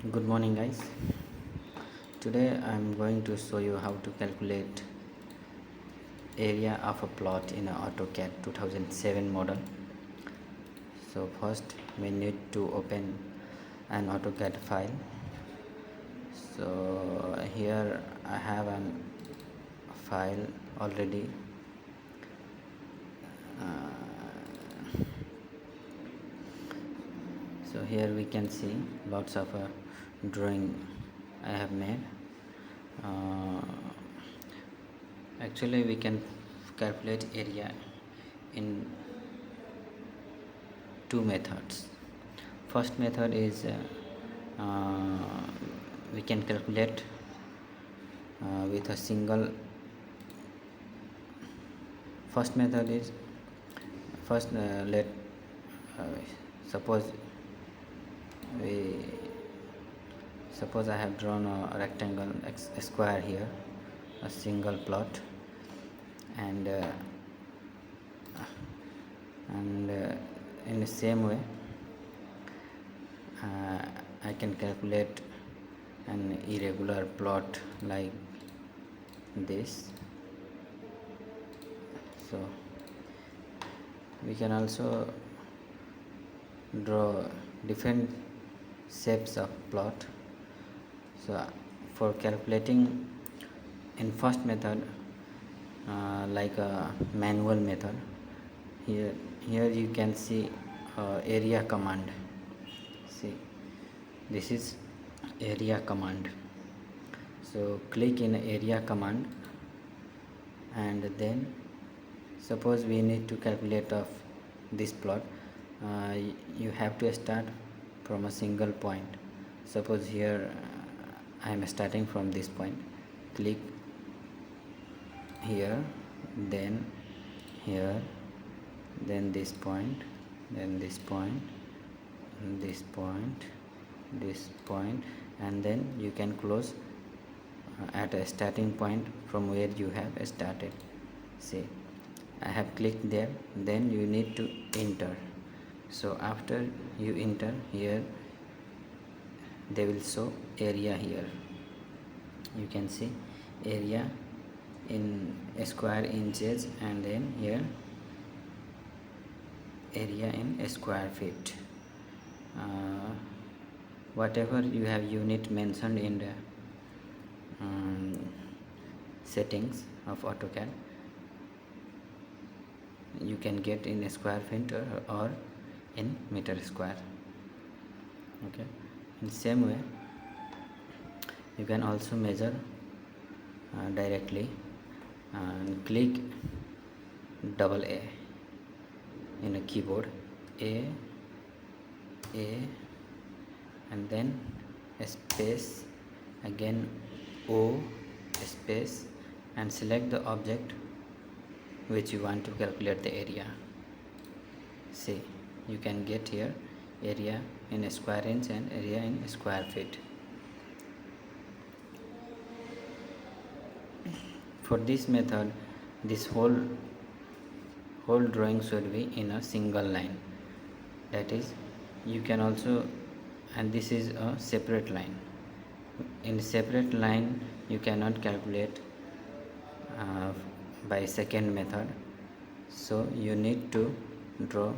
Good morning, guys. Today I'm going to show you how to calculate area of a plot in a Autocad 2007 model. So first we need to open an Autocad file. So here I have a file already. So here we can see lots of drawing I have made. Actually we can calculate area in two methods. First method is we can calculate with a single. First method is let suppose I have drawn a rectangle a square here, a single plot, and in the same way I can calculate an irregular plot like this. So we can also draw different shapes of plot. So for calculating in first method, like a manual method, here you can see area command. See, this is area command. So click in area command, and then suppose we need to calculate of this plot. You have to start from a single point. Suppose here I am starting from this point. Click here, then here, then this point, then this point, this point, this point, and then you can close at a starting point from where you have started. See, I have clicked there, then you need to enter. So after you enter here, they will show area here. You can see area in square inches, and then here area in square feet. Whatever you have unit mentioned in the settings of AutoCAD, you can get in square feet or in meter square. Okay, in the same way you can also measure directly, and click double A in a keyboard, A, and then a space, again O, space, and select the object which you want to calculate the area. See, you can get here area in a square inch and area in square feet. For this method, this whole drawing should be in a single line. That is, you can also, and this is a separate line. In separate line you cannot calculate by second method, so you need to draw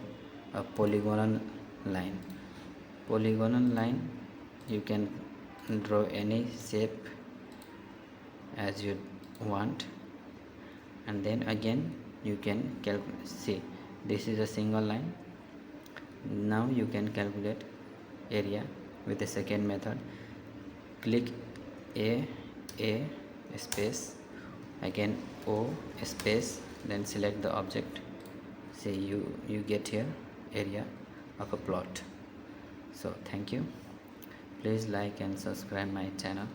a polygonal line. Polygonal line, you can draw any shape as you want, and then again you can calculate. See, this is a single line. Now you can calculate area with the second method. Click A, space, again O, space, then select the object. See, you get here area of a plot. So thank you. Please like and subscribe my channel.